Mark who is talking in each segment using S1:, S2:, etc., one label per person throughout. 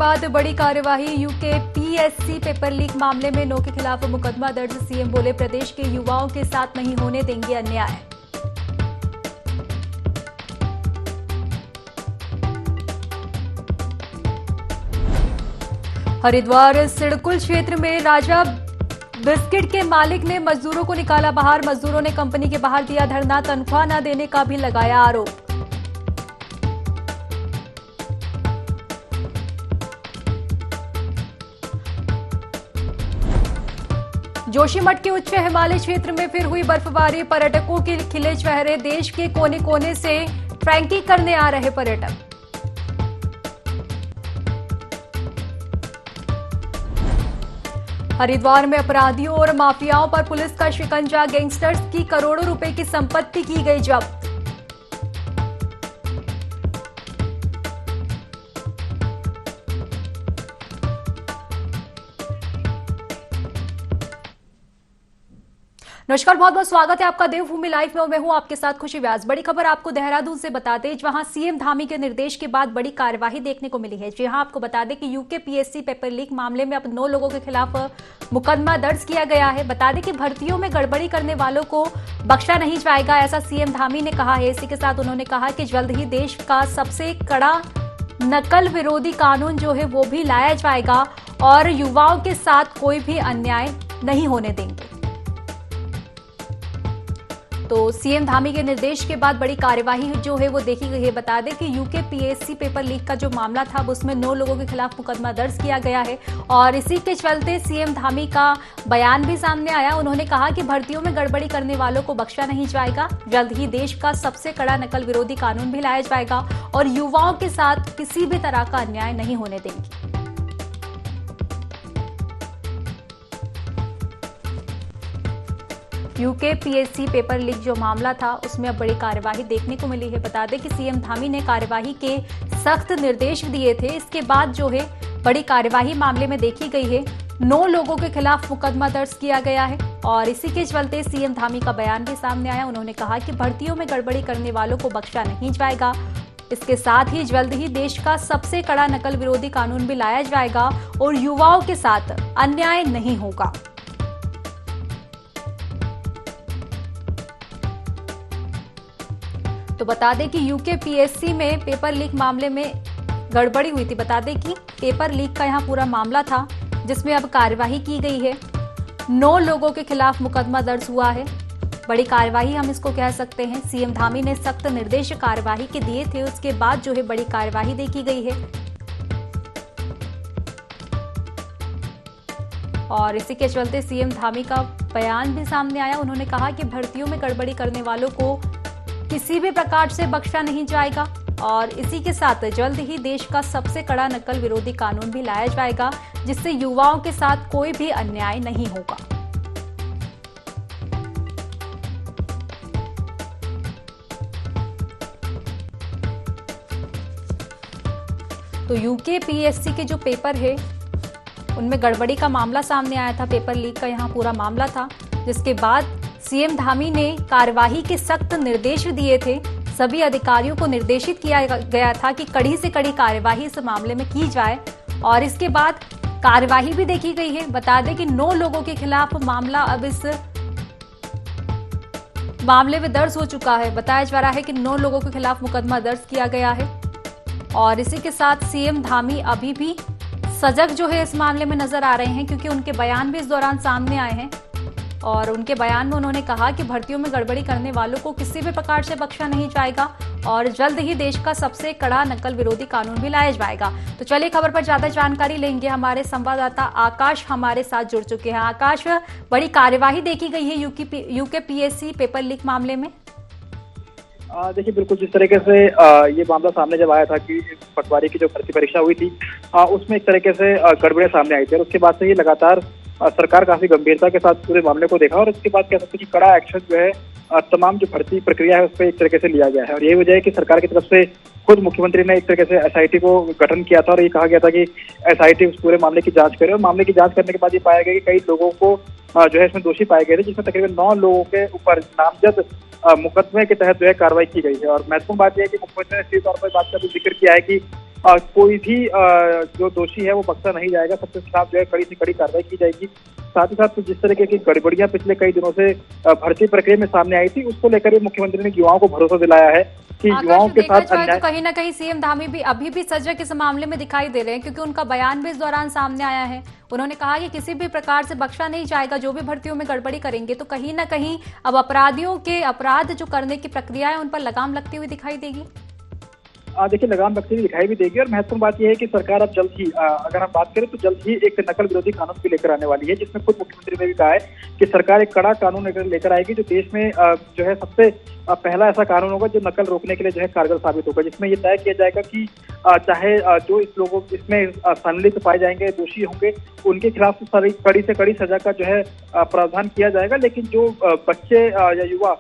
S1: बाद बड़ी कार्यवाही। यूके पीएससी पेपर लीक मामले में 9 के खिलाफ मुकदमा दर्ज। सीएम बोले प्रदेश के युवाओं के साथ नहीं होने देंगे अन्याय। हरिद्वार सिडकुल क्षेत्र में राजा बिस्किट के मालिक ने मजदूरों को निकाला बाहर। मजदूरों ने कंपनी के बाहर दिया धरना। तनख्वाह न देने का भी लगाया आरोप। जोशीमठ के उच्च हिमालय क्षेत्र में फिर हुई बर्फबारी। पर्यटकों के खिले चेहरे। देश के कोने कोने से ट्रैकिंग करने आ रहे पर्यटक। हरिद्वार में अपराधियों और माफियाओं पर पुलिस का शिकंजा। गैंगस्टर्स की करोड़ों रुपए की संपत्ति की गई जब्त। नमस्कार, बहुत बहुत स्वागत है आपका देवभूमि लाइव में और मैं हूं आपके साथ खुशी व्यास। बड़ी खबर आपको देहरादून से बता दें, जहां सीएम धामी के निर्देश के बाद बड़ी कार्यवाही देखने को मिली है। जी हां, आपको बता दें कि यूके पीएससी पेपर लीक मामले में अब 9 लोगों के खिलाफ मुकदमा दर्ज किया गया है। बता दें कि भर्तियों में गड़बड़ी करने वालों को बख्शा नहीं जाएगा, ऐसा सीएम धामी ने कहा है। इसी के साथ उन्होंने कहा कि जल्द ही देश का सबसे कड़ा नकल विरोधी कानून जो है वो भी लाया जाएगा और युवाओं के साथ कोई भी अन्याय नहीं होने देंगे। तो सीएम धामी के निर्देश के बाद बड़ी कार्यवाही जो है वो देखी गई है। बता दें कि यूके पीएससी पेपर लीक का जो मामला था उसमें 9 लोगों के खिलाफ मुकदमा दर्ज किया गया है और इसी के चलते सीएम धामी का बयान भी सामने आया। उन्होंने कहा कि भर्तियों में गड़बड़ी करने वालों को बख्शा नहीं जाएगा। जल्द ही देश का सबसे कड़ा नकल विरोधी कानून भी लाया जाएगा और युवाओं के साथ किसी भी तरह का अन्याय नहीं होने देंगे। यूके पीएससी पेपर लीक जो मामला था उसमें अब बड़ी कार्यवाही देखने को मिली है। बता दें कि सीएम धामी ने कार्यवाही के सख्त निर्देश दिए थे। इसके बाद जो है बड़ी कार्यवाही मामले में देखी गई है। 9 लोगों के खिलाफ मुकदमा दर्ज किया गया है और इसी के चलते सीएम धामी का बयान भी सामने आया। उन्होंने कहा कि भर्तियों में गड़बड़ी करने वालों को बख्शा नहीं जाएगा। इसके साथ ही जल्द ही देश का सबसे कड़ा नकल विरोधी कानून भी लाया जाएगा और युवाओं के साथ अन्याय नहीं होगा। तो बता दें कि यूके पीएससी में पेपर लीक मामले में गड़बड़ी हुई थी। बता दें कि पेपर लीक का यहां पूरा मामला था जिसमें अब कार्यवाही की गई है। 9 लोगों के खिलाफ मुकदमा दर्ज हुआ है। बड़ी कार्यवाही हम इसको कह सकते हैं। सीएम धामी ने सख्त निर्देश कार्यवाही के दिए थे, उसके बाद जो है बड़ी कार्यवाही देखी गई है और इसी के चलते सीएम धामी का बयान भी सामने आया। उन्होंने कहा कि भर्तियों में गड़बड़ी करने वालों को किसी भी प्रकार से बख्शा नहीं जाएगा और इसी के साथ जल्द ही देश का सबसे कड़ा नकल विरोधी कानून भी लाया जाएगा जिससे युवाओं के साथ कोई भी अन्याय नहीं होगा। तो यूके पीएससी के जो पेपर है उनमें गड़बड़ी का मामला सामने आया था। पेपर लीक का यहाँ पूरा मामला था जिसके बाद सीएम धामी ने कार्यवाही के सख्त निर्देश दिए थे। सभी अधिकारियों को निर्देशित किया गया था कि कड़ी से कड़ी कार्यवाही इस मामले में की जाए और इसके बाद कार्यवाही भी देखी गई है। बता दें कि 9 लोगों के खिलाफ मामला अब इस मामले में दर्ज हो चुका है। बताया जा रहा है कि 9 लोगों के खिलाफ मुकदमा दर्ज किया गया है और इसी के साथ सीएम धामी अभी भी सजग जो है इस मामले में नजर आ रहे हैं क्योंकि उनके बयान भी इस दौरान सामने आए हैं और उनके बयान में उन्होंने कहा कि भर्तियों में गड़बड़ी करने वालों को किसी भी प्रकार से बख्शा नहीं जाएगा और जल्द ही देश का सबसे कड़ा नकल विरोधी कानून भी लाया जाएगा। तो चलिए खबर पर ज्यादा जानकारी लेंगे। हमारे संवाददाता आकाश हमारे साथ जुड़ चुके हैं। आकाश, बड़ी कार्यवाही देखी गई है यूके पीएससी पेपर लीक मामले में।
S2: देखिए, बिल्कुल जिस तरीके से ये मामला सामने जब आया था कि पटवारी की जो भर्ती परीक्षा हुई थी उसमें एक तरीके से गड़बड़ियां सामने आई थी और उसके बाद से ये लगातार सरकार काफी गंभीरता के साथ पूरे मामले को देखा और उसके बाद कह सकते हैं कि कड़ा एक्शन जो है तमाम जो भर्ती प्रक्रिया है उस पर एक तरीके से लिया गया है और यही वजह है कि सरकार की तरफ से खुद मुख्यमंत्री ने एक तरीके से एसआईटी को गठन किया था और ये कहा गया था कि एसआईटी उस पूरे मामले की जांच करे और मामले की जांच करने के बाद ये पाया गया कि कई लोगों को जो है इसमें दोषी पाए गए थे, जिसमें तकरीबन 9 लोगों के ऊपर नामजद मुकदमे के तहत जो है कार्रवाई की गई है। और महत्वपूर्ण बात यह है कि मुख्यमंत्री ने सीधे तौर पर बात का भी जिक्र किया है कि कोई भी जो दोषी है वो बख्शा नहीं जाएगा, सबके खिलाफ जो है कड़ी से कड़ी कार्रवाई की जाएगी। साथ ही साथ जिस तरीके की गड़बड़ियां पिछले कई दिनों से भर्ती प्रक्रिया में सामने आई थी, उसको लेकर भी मुख्यमंत्री ने युवाओं को भरोसा दिलाया है कि युवाओं के साथ अन्याय।
S1: तो कहीं ना कहीं सीएम धामी भी अभी भी सजग इस मामले में दिखाई दे रहे हैं, क्योंकि उनका बयान भी इस दौरान सामने आया है। उन्होंने कहा कि किसी भी प्रकार से बख्शा नहीं जाएगा, जो भी भर्तियों में गड़बड़ी करेंगे। तो कहीं ना कहीं अब अपराधियों के अपराध जो करने की प्रक्रिया है उन पर लगाम लगती हुई दिखाई देगी।
S2: देखिए, लगाम लगती हुई दिखाई भी देगी। और महत्वपूर्ण बात यह है कि सरकार अब जल्द ही, अगर हम बात करें तो जल्द ही एक नकल विरोधी कानून भी लेकर आने वाली है, जिसमें खुद मुख्यमंत्री ने भी कहा है कि सरकार एक कड़ा कानून लेकर आएगी, जो देश में जो है सबसे पहला ऐसा कानून होगा जो नकल रोकने के लिए जो है कारगर साबित होगा, जिसमें यह तय किया जाएगा कि चाहे जो इसमें संलिप्त पाए जाएंगे, दोषी होंगे, उनके खिलाफ कड़ी से कड़ी सजा का जो है प्रावधान किया जाएगा। लेकिन जो बच्चे या युवा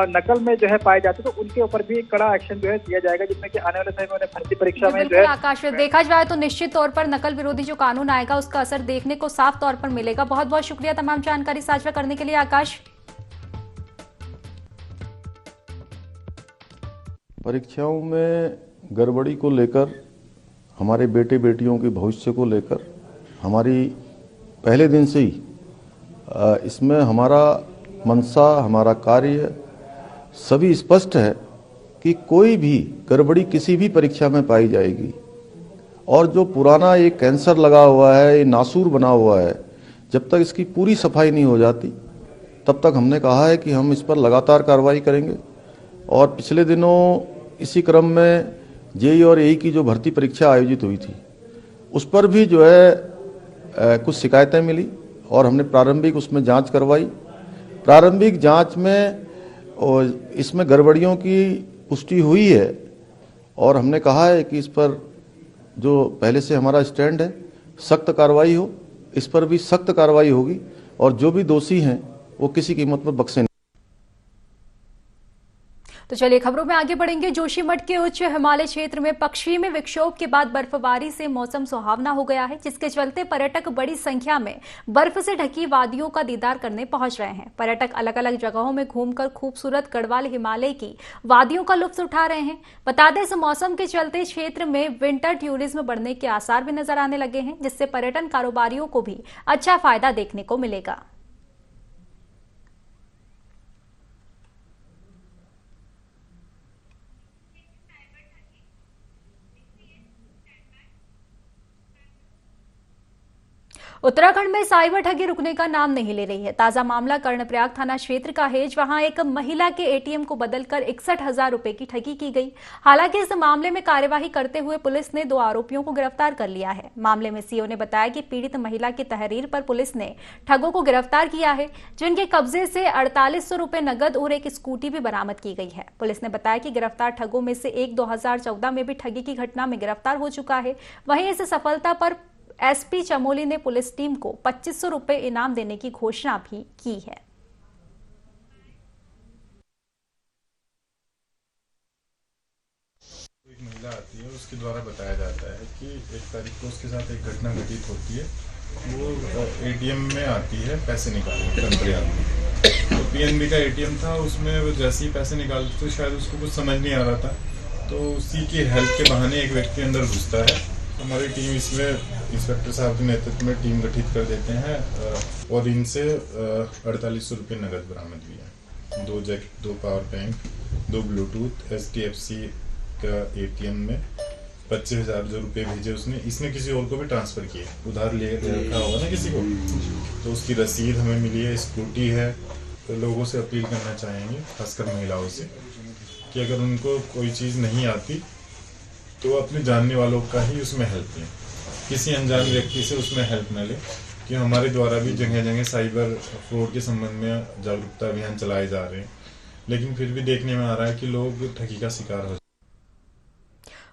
S2: नकल में जो है पाए जाते तो उनके ऊपर भी कड़ा एक्शन जो है दिया जाएगा, जिसमें कि आने वाले समय में उन्हें भर्ती परीक्षा में जो है।
S1: आकाश, देखा जाए तो निश्चित तौर पर नकल विरोधी जो कानून आएगा उसका असर देखने को साफ तौर पर मिलेगा। बहुत बहुत शुक्रिया तमाम जानकारी साझा करने के लिए आकाश।
S3: परीक्षाओं में गड़बड़ी को लेकर, हमारे बेटे बेटियों के भविष्य को लेकर हमारी पहले दिन से ही इसमें हमारा मंशा, हमारा कार्य सभी स्पष्ट है कि कोई भी गड़बड़ी किसी भी परीक्षा में पाई जाएगी। और जो पुराना ये कैंसर लगा हुआ है, ये नासूर बना हुआ है, जब तक इसकी पूरी सफाई नहीं हो जाती तब तक हमने कहा है कि हम इस पर लगातार कार्रवाई करेंगे। और पिछले दिनों इसी क्रम में जेईई और एई की जो भर्ती परीक्षा आयोजित हुई थी, उस पर भी जो है कुछ शिकायतें मिली और हमने प्रारंभिक उसमें जांच करवाई। प्रारंभिक जांच में और इसमें गड़बड़ियों की पुष्टि हुई है और हमने कहा है कि इस पर जो पहले से हमारा स्टैंड है, सख्त कार्रवाई हो, इस पर भी सख्त कार्रवाई होगी और जो भी दोषी हैं वो किसी कीमत पर बख्शे नहीं।
S1: तो चलिए खबरों में आगे बढ़ेंगे। जोशीमठ के उच्च हिमालय क्षेत्र में पश्चिमी विक्षोभ के बाद बर्फबारी से मौसम सुहावना हो गया है, जिसके चलते पर्यटक बड़ी संख्या में बर्फ से ढकी वादियों का दीदार करने पहुंच रहे हैं। पर्यटक अलग अलग जगहों में घूमकर खूबसूरत गढ़वाल हिमालय की वादियों का लुत्फ उठा रहे हैं। बता दें, इस मौसम के चलते क्षेत्र में विंटर टूरिज्म बढ़ने के आसार भी नजर आने लगे हैं, जिससे पर्यटन कारोबारियों को भी अच्छा फायदा देखने को मिलेगा। उत्तराखंड में साइबर ठगी रुकने का नाम नहीं ले रही है। ताजा मामला कर्णप्रयाग थाना क्षेत्र का है, जहां एक महिला के एटीएम को बदलकर 61,000 रुपए की ठगी की गई। हालांकि इस मामले में कार्यवाही करते हुए पुलिस ने 2 आरोपियों को गिरफ्तार कर लिया है। मामले में सीओ ने बताया कि पीड़ित महिला की तहरीर पर पुलिस ने ठगों को गिरफ्तार किया है, जिनके कब्जे से 4800 रुपए नगद और एक स्कूटी भी बरामद की गई है। पुलिस ने बताया कि गिरफ्तार ठगों में से एक 2014 में भी ठगी की घटना में गिरफ्तार हो चुका है। वहीं इस सफलता पर एसपी चमोली ने पुलिस टीम को 2500 रुपए इनाम देने की घोषणा भी की है।
S4: एक महिला आती है, उसके द्वारा बताया जाता है कि 1 तारीख को उसके साथ एक घटना घटित होती है। वो एटीएम में आती है पैसे निकालने कर्णप्रयाग में। तो पीएनबी का एटीएम था, उसमें वो जैसे ही पैसे निकालते तो शायद उसको कुछ समझ नहीं आ रहा था, तो उसी की हेल्प के बहाने एक व्यक्ति अंदर घुसता है। हमारी टीम इसमें इंस्पेक्टर साहब के नेतृत्व में टीम गठित कर देते हैं और इनसे 4800 रुपये नगद बरामद हुई है। 2 jack, 2 power bank, 2 Bluetooth, HDFC का एटीएम में 25,000 जो रुपये भेजे इसने किसी और को भी ट्रांसफर किए, उधार ले रखा होगा ना किसी को, तो उसकी रसीद हमें मिली है, स्कूटी है। तो लोगों से अपील करना चाहेंगे, खासकर महिलाओं से, कि अगर उनको कोई चीज़ नहीं आती तो अपने जानने वालों का ही उसमें हेल्प लें, किसी अनजान व्यक्ति से उसमें हेल्प न लें। कि हमारे द्वारा भी जगह जगह साइबर फ्रॉड के संबंध में जागरूकता अभियान चलाए जा रहे हैं, लेकिन फिर भी देखने में आ रहा है कि लोग ठगी का शिकार हो।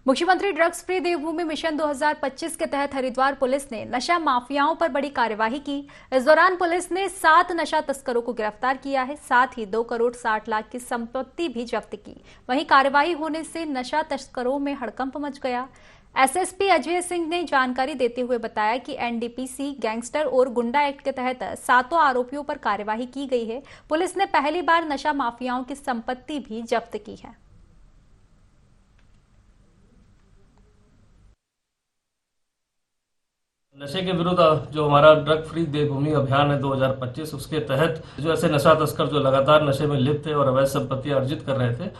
S1: मुख्यमंत्री ड्रग्स फ्री देवभूमि मिशन 2025 के तहत हरिद्वार पुलिस ने नशा माफियाओं पर बड़ी कार्यवाही की। इस दौरान पुलिस ने 7 नशा तस्करों को गिरफ्तार किया है, साथ ही 2 करोड़ 60 लाख की संपत्ति भी जब्त की। वहीं कार्रवाई होने से नशा तस्करों में हड़कंप मच गया। एसएसपी अजय सिंह ने जानकारी देते हुए बताया कि एनडीपीसी गैंगस्टर और गुंडा एक्ट के तहत 7 आरोपियों पर कार्यवाही की गई है। पुलिस ने पहली बार नशा माफियाओं की संपत्ति भी जब्त की है।
S5: नशे के विरुद्ध जो हमारा ड्रग फ्री देवभूमि अभियान है 2025, उसके तहत जो ऐसे नशा तस्कर जो लगातार नशे में लिप्त थे और अवैध संपत्ति अर्जित कर रहे थे,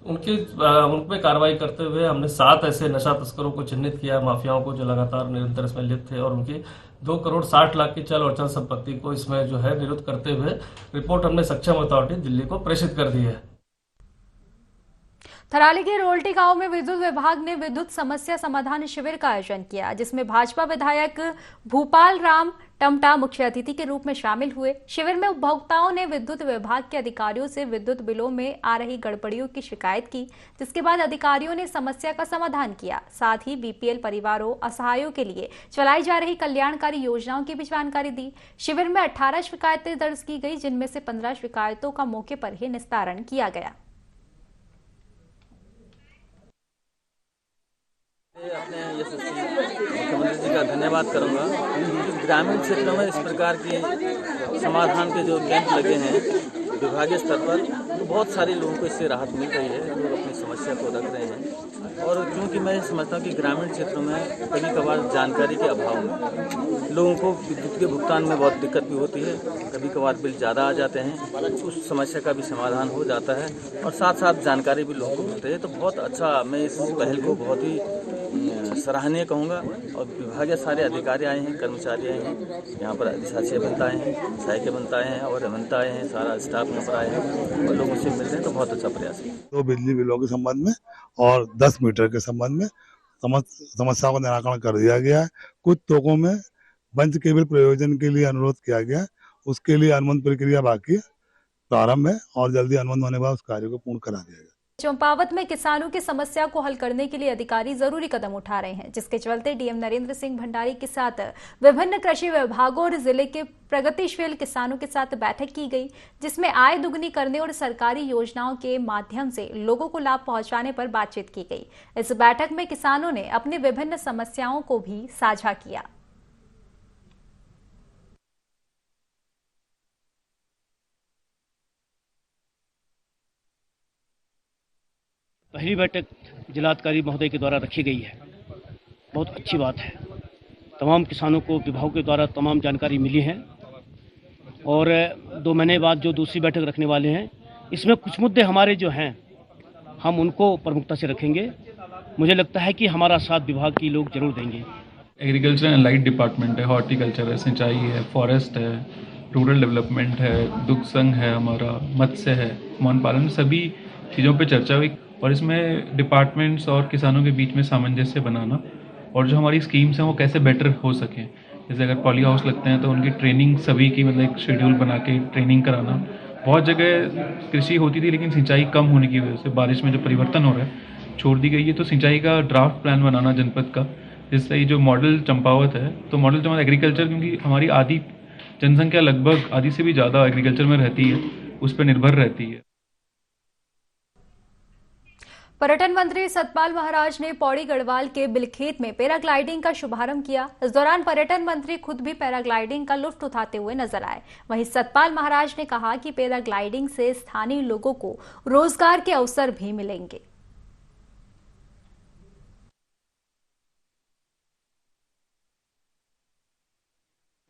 S5: उन पे कार्रवाई करते हुए हमने 7 ऐसे नशा तस्करों को चिन्हित किया, माफियाओं को जो लगातार निरंतर इसमें लिप्त थे, और उनकी 2,60,00,000 की चल और चल संपत्ति को इसमें जो है निरुद्ध करते हुए रिपोर्ट हमने सक्षम अथॉरिटी दिल्ली को प्रेषित कर दी है।
S1: थराली के रोल्टी गांव में विद्युत विभाग ने विद्युत समस्या समाधान शिविर का आयोजन किया, जिसमें भाजपा विधायक भूपाल राम टमटा मुख्य अतिथि के रूप में शामिल हुए। शिविर में उपभोक्ताओं ने विद्युत विभाग के अधिकारियों से विद्युत बिलों में आ रही गड़बड़ियों की शिकायत की, जिसके बाद अधिकारियों ने समस्या का समाधान किया। साथ ही बीपीएल परिवारों, असहायों के लिए चलाई जा रही कल्याणकारी योजनाओं की भी जानकारी दी। शिविर में 18 शिकायतें दर्ज की गई, जिनमें से 15 शिकायतों का मौके पर ही निस्तारण किया गया।
S6: अपने यशस्वी मुख्यमंत्री जी का धन्यवाद करूंगा। ग्रामीण क्षेत्रों में इस प्रकार की समाधान के जो कैंप लगे हैं विभागीय स्तर पर, तो बहुत सारे लोगों को इससे राहत मिल रही है, लोग अपनी समस्या को रख रहे हैं। और क्योंकि मैं समझता हूँ कि ग्रामीण क्षेत्रों में कभी कभार जानकारी के अभाव में लोगों को विद्युत के भुगतान में बहुत दिक्कत भी होती है, कभी कभार बिल ज़्यादा आ जाते हैं, उस समस्या का भी समाधान हो जाता है और साथ साथ जानकारी भी लोगों को मिलती है। तो बहुत अच्छा, मैं इस पहल को बहुत ही सराहनीय कहूँगा। और विभागीय सारे अधिकारी आए हैं, कर्मचारी आए हैं, यहाँ पर अधिशासी अभियंता आए हैं, सहायक अभियंता आए हैं और अभियंता आए हैं, सारा स्टाफ यहाँ पर आए हैं और लोगों से मिल रहे हैं। तो बहुत अच्छा प्रयास है।
S7: तो बिजली बिलों के संबंध में और 10 मीटर के संबंध में समस्या का निराकरण कर दिया गया है। कुछ तोकों में बंच केबल प्रयोजन के लिए अनुरोध किया गया, उसके लिए अनुबंध प्रक्रिया बाकी प्रारंभ है और जल्दी अनुबंध होने के बाद उस कार्य को पूर्ण करा दिया गया।
S1: चंपावत में किसानों की समस्या को हल करने के लिए अधिकारी जरूरी कदम उठा रहे हैं, जिसके चलते डीएम नरेंद्र सिंह भंडारी के साथ विभिन्न कृषि विभागों और जिले के प्रगतिशील किसानों के साथ बैठक की गई, जिसमें आय दुगनी करने और सरकारी योजनाओं के माध्यम से लोगों को लाभ पहुंचाने पर बातचीत की गई। इस बैठक में किसानों ने अपनी विभिन्न समस्याओं को भी साझा किया।
S8: पहली बैठक जिलाधिकारी महोदय के द्वारा रखी गई है, बहुत अच्छी बात है। तमाम किसानों को विभाग के द्वारा तमाम जानकारी मिली है और 2 महीने बाद जो दूसरी बैठक रखने वाले हैं, इसमें कुछ मुद्दे हमारे जो हैं हम उनको प्रमुखता से रखेंगे। मुझे लगता है कि हमारा साथ विभाग की लोग जरूर देंगे।
S9: एग्रीकल्चर एंड लाइट डिपार्टमेंट है, हॉर्टिकल्चर है, सिंचाई है, फॉरेस्ट है, रूरल डेवलपमेंट है, दुग्ध संघ है, हमारा मत्स्य है, मौन पालन, सभी चीज़ों पे चर्चा हुई और इसमें डिपार्टमेंट्स और किसानों के बीच में सामंजस्य बनाना और जो हमारी स्कीम्स हैं वो कैसे बेटर हो सकें। जैसे अगर पॉली हाउस लगते हैं तो उनकी ट्रेनिंग सभी की, मतलब एक शेड्यूल बना के ट्रेनिंग कराना। बहुत जगह कृषि होती थी लेकिन सिंचाई कम होने की वजह से बारिश में जो परिवर्तन हो रहा है छोड़ दी गई है, तो सिंचाई का ड्राफ्ट प्लान बनाना जनपद का, जिससे ये जो मॉडल चंपावत है, तो मॉडल चंपावत एग्रीकल्चर, क्योंकि हमारी आधी जनसंख्या लगभग आधी से भी ज़्यादा एग्रीकल्चर में रहती है, उस पर निर्भर रहती है।
S1: पर्यटन मंत्री सतपाल महाराज ने पौड़ी गढ़वाल के बिलखेत में पैराग्लाइडिंग का शुभारंभ किया। इस दौरान पर्यटन मंत्री खुद भी पैराग्लाइडिंग का लुत्फ उठाते हुए नजर आए। वहीं सतपाल महाराज ने कहा कि पैराग्लाइडिंग से स्थानीय लोगों को रोजगार के अवसर भी मिलेंगे।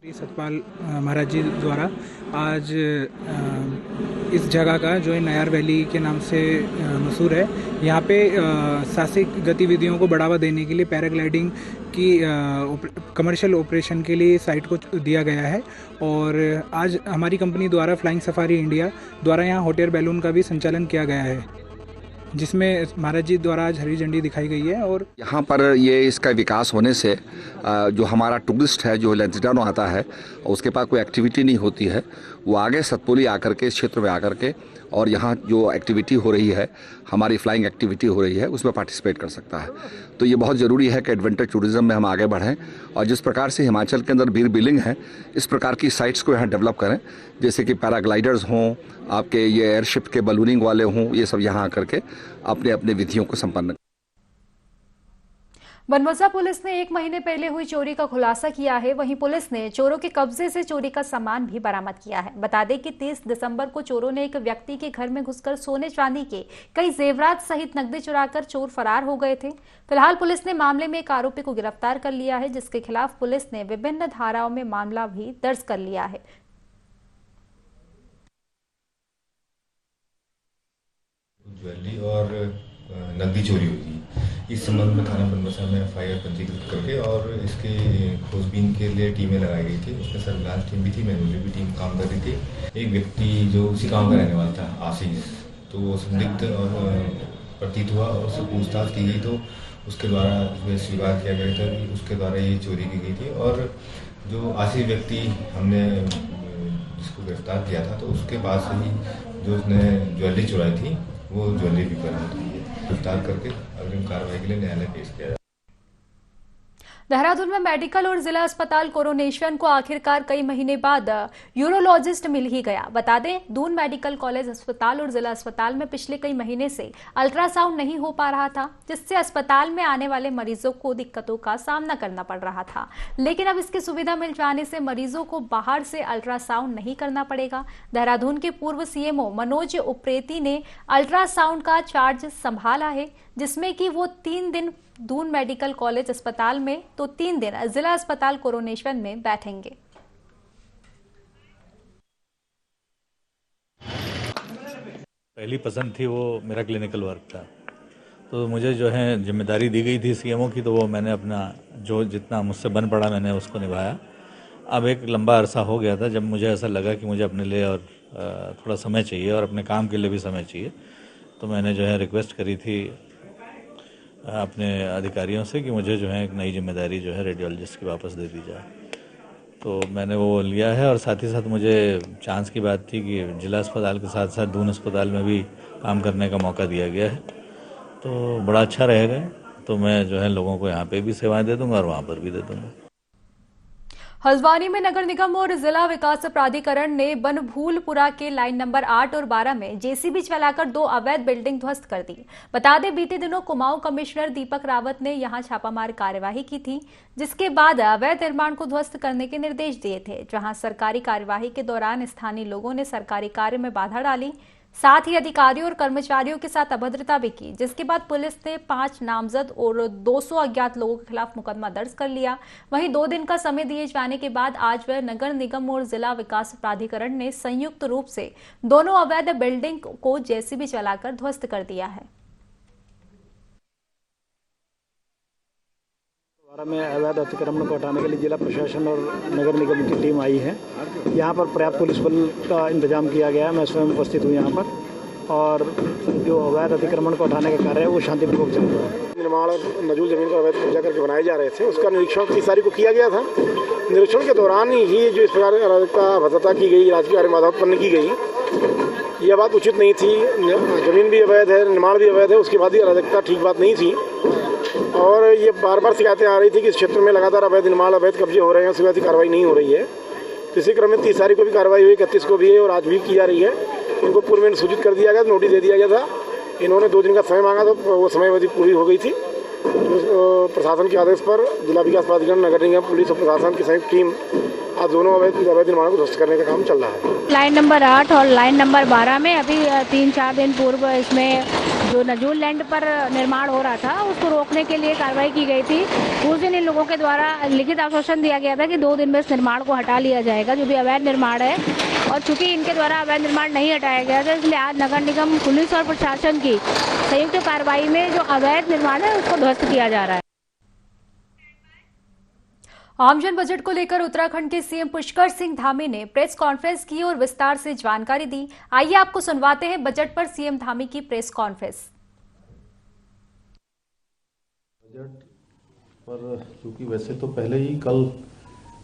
S10: सतपाल महाराज जी द्वारा आज इस जगह का जो है नयार वैली के नाम से मशहूर है, यहाँ पे साहसिक गतिविधियों को बढ़ावा देने के लिए पैराग्लाइडिंग की कमर्शियल ऑपरेशन के लिए साइट को दिया गया है। और आज हमारी कंपनी द्वारा फ्लाइंग सफारी इंडिया द्वारा यहाँ हॉट एयर बैलून का भी संचालन किया गया है, जिसमें महाराज जी द्वारा आज हरी झंडी दिखाई गई है। और
S11: यहाँ पर ये इसका विकास होने से जो हमारा टूरिस्ट है जो लंसडाउन आता है उसके पास कोई एक्टिविटी नहीं होती है, वो आगे सतपुली आकर के इस क्षेत्र में आकर के और यहाँ जो एक्टिविटी हो रही है, हमारी फ्लाइंग एक्टिविटी हो रही है, उसमें पार्टिसिपेट कर सकता है। तो ये बहुत ज़रूरी है कि एडवेंचर टूरिज्म में हम आगे बढ़ें और जिस प्रकार से हिमाचल के अंदर बीर बिलिंग है, इस प्रकार की साइट्स को यहाँ डेवलप करें, जैसे कि पैराग्लाइडर्स हों, आपके ये एयरशिप के बलूनिंग वाले हों, ये सब यहाँ आकर के अपने अपने विधियों को संपन्न।
S1: बनमौसा पुलिस ने 1 महीने पहले हुई चोरी का खुलासा किया है। वहीं पुलिस ने चोरों के कब्जे से चोरी का सामान भी बरामद किया है। बता दें कि 30 दिसंबर को चोरों ने एक व्यक्ति के घर में घुसकर सोने चांदी के कई जेवरात सहित नकदी चुराकर चोर फरार हो गए थे। फिलहाल पुलिस ने मामले में एक आरोपी को गिरफ्तार कर लिया है, जिसके खिलाफ पुलिस ने विभिन्न धाराओं में मामला भी दर्ज कर लिया है।
S12: ज्वेलरी और नकदी चोरी हुई थी। इस संबंध में थाना बनमौसा में FIR पंजीकृत करके और इसके खोजबीन के लिए टीमें लगाई गई थी। उसमें सर्विलांस टीम भी थी, मैनुअली भी टीम काम कर रही थी। एक व्यक्ति जो उसी गाँव का रहने वाला था, आशीष, तो वो संदिग्ध और प्रतीत हुआ और उससे पूछताछ की गई तो उसके द्वारा स्वीकार किया गया था कि उसके द्वारा ये चोरी की गई थी। और जो आशीष व्यक्ति हमने जिसको गिरफ्तार किया था, तो उसके पास ही जो उसने ज्वेलरी चुराई थी वो ज्वेलरी भी बरामद हुई है। गिरफ्तार करके अग्रिम कार्रवाई के लिए न्यायालय पेश किया।
S1: देहरादून में मेडिकल और जिला अस्पताल कोरोनेशन को आखिरकार कई महीने बाद यूरोलॉजिस्ट मिल ही गया। बता दें, दून मेडिकल कॉलेज अस्पताल और जिला अस्पताल में पिछले कई महीने से अल्ट्रासाउंड नहीं हो पा रहा था, जिससे अस्पताल में आने वाले मरीजों को दिक्कतों का सामना करना पड़ रहा था। लेकिन अब इसकी सुविधा मिल जाने से मरीजों को बाहर से अल्ट्रासाउंड नहीं करना पड़ेगा। देहरादून के पूर्व CMO मनोज उप्रेती ने अल्ट्रासाउंड का चार्ज संभाला है, जिसमें कि वो 3 दिन दून मेडिकल कॉलेज अस्पताल में तो 3 दिन जिला अस्पताल कोरोनेशन में बैठेंगे।
S13: पहली पसंद थी वो मेरा क्लिनिकल वर्क था, तो मुझे जो है जिम्मेदारी दी गई थी CMO की, तो वो मैंने अपना जो जितना मुझसे बन पड़ा मैंने उसको निभाया। अब एक लंबा अरसा हो गया था जब मुझे ऐसा लगा कि मुझे अपने लिए और थोड़ा समय चाहिए और अपने काम के लिए भी समय चाहिए, तो मैंने जो है रिक्वेस्ट करी थी अपने अधिकारियों से कि मुझे जो है एक नई जिम्मेदारी जो है रेडियोलॉजिस्ट की वापस दे दी जाए। तो मैंने वो लिया है और साथ ही साथ मुझे चांस की बात थी कि जिला अस्पताल के साथ साथ दून अस्पताल में भी काम करने का मौका दिया गया है, तो बड़ा अच्छा रहेगा। तो मैं जो है लोगों को यहाँ पे भी सेवाएं दे दूंगा और वहाँ पर भी दे दूंगा।
S1: हल्द्वानी में नगर निगम और जिला विकास प्राधिकरण ने बनभूलपुरा के लाइन नंबर 8 और 12 में JCB चलाकर 2 अवैध बिल्डिंग ध्वस्त कर दी। बता दें, बीते दिनों कुमाऊं कमिश्नर दीपक रावत ने यहां छापामार कार्यवाही की थी, जिसके बाद अवैध निर्माण को ध्वस्त करने के निर्देश दिए थे। जहां सरकारी कार्यवाही के दौरान स्थानीय लोगों ने सरकारी कार्य में बाधा डाली, साथ ही अधिकारियों और कर्मचारियों के साथ अभद्रता भी की, जिसके बाद पुलिस ने 5 नामजद और 200 अज्ञात लोगों के खिलाफ मुकदमा दर्ज कर लिया। वहीं 2 दिन का समय दिए जाने के बाद आज वह नगर निगम और जिला विकास प्राधिकरण ने संयुक्त रूप से दोनों अवैध बिल्डिंग को JCB चलाकर ध्वस्त कर दिया है।
S14: में अवैध अतिक्रमण को हटाने के लिए जिला प्रशासन और नगर निगम की टीम आई है। यहाँ पर पर्याप्त पुलिस बल का इंतजाम किया गया है। मैं स्वयं उपस्थित हूँ यहाँ पर, और जो अवैध अतिक्रमण को हटाने का कार्य है वो शांतिपूर्वक चल रहा है। निर्माण और नजूल जमीन को अवैध कब्जा करके बनाए जा रहे थे, उसका निरीक्षण 30 तारीख को किया गया था। निरीक्षण के दौरान ही जो इस प्रकार अराजकता भद्रता की गई, राजकीय कार्यवाही उत्पन्न की गई, यह बात उचित नहीं थी। जमीन भी अवैध है, निर्माण भी अवैध है, उसके बाद ही अराजकता ठीक बात नहीं थी। और ये बार बार शिकायतें आ रही थी कि इस क्षेत्र में लगातार अवैध निर्माण, अवैध कब्जे हो रहे हैं, उसके कार्रवाई नहीं हो रही है। इसी क्रम में 30 तारीख को भी कार्रवाई हुई, 31 को भी है और आज भी की जा रही है। इनको पूर्व में सूचित कर दिया गया, नोटिस दे दिया गया था। इन्होंने 2 दिन का समय मांगा, तो वो समय अवधि पूरी हो गई थी। प्रशासन के आदेश पर जिला विकास प्राधिकरण, नगर निगम, पुलिस और प्रशासन की संयुक्त टीम आज दोनों अवैध निर्माणों को ध्वस्त करने का काम चल रहा है।
S15: लाइन नंबर 8 और लाइन नंबर 12 में अभी 3-4 दिन पूर्व इसमें जो नजूल लैंड पर निर्माण हो रहा था उसको रोकने के लिए कार्रवाई की गई थी। उस दिन इन लोगों के द्वारा लिखित आश्वासन दिया गया था कि 2 दिन में इस निर्माण को हटा लिया जाएगा, जो भी अवैध निर्माण है। और चूंकि इनके द्वारा अवैध निर्माण नहीं हटाया गया था, इसलिए आज नगर निगम, पुलिस और प्रशासन की संयुक्त कार्रवाई में जो अवैध निर्माण है उसको ध्वस्त किया जा रहा है।
S1: आमजन बजट को लेकर उत्तराखंड के CM पुष्कर सिंह धामी ने प्रेस कॉन्फ्रेंस की और विस्तार से जानकारी दी। आइए आपको सुनवाते हैं बजट पर CM धामी की प्रेस कॉन्फ्रेंस।
S3: बजट पर चूंकि वैसे तो पहले ही कल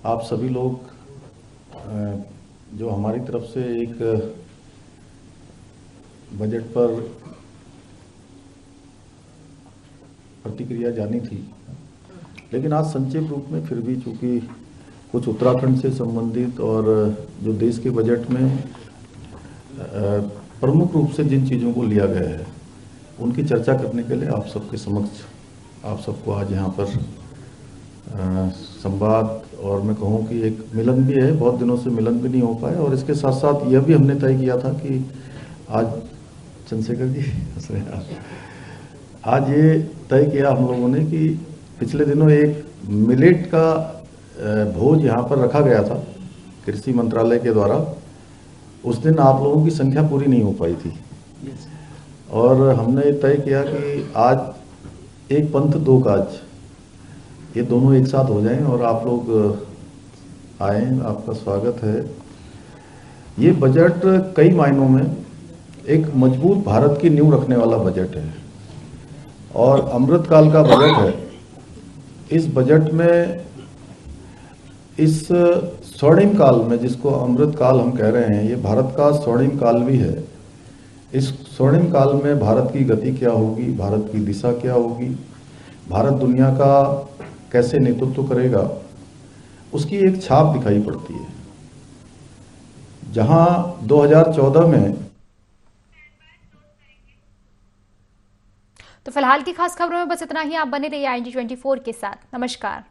S3: आप सभी लोग जो हमारी तरफ से एक बजट पर प्रतिक्रिया जानी थी, लेकिन आज संक्षेप रूप में फिर भी चूंकि कुछ उत्तराखंड से संबंधित और जो देश के बजट में प्रमुख रूप से जिन चीज़ों को लिया गया है उनकी चर्चा करने के लिए आप सबके समक्ष आप सबको आज यहाँ पर संवाद और मैं कहूँ कि एक मिलन भी है, बहुत दिनों से मिलन भी नहीं हो पाया। और इसके साथ साथ यह भी हमने तय किया था कि आज चंद्रशेखर जी आज ये तय किया हम लोगों ने कि पिछले दिनों एक मिलेट का भोज यहाँ पर रखा गया था कृषि मंत्रालय के द्वारा। उस दिन आप लोगों की संख्या पूरी नहीं हो पाई थी और हमने तय किया कि आज एक पंथ दो काज, ये दोनों एक साथ हो जाएं और आप लोग आए, आपका स्वागत है। ये बजट कई मायनों में एक मजबूत भारत की नींव रखने वाला बजट है और अमृतकाल का बजट है। इस बजट में इस स्वर्णिम काल में, जिसको अमृतकाल हम कह रहे हैं, ये भारत का स्वर्णिम काल भी है। इस स्वर्णिम काल में भारत की गति क्या होगी, भारत की दिशा क्या होगी, भारत दुनिया का कैसे नेतृत्व करेगा, उसकी एक छाप दिखाई पड़ती है। जहां 2014 में
S1: तो फिलहाल की खास खबरों में बस इतना ही। आप बने रहिए ING 24 के साथ। नमस्कार।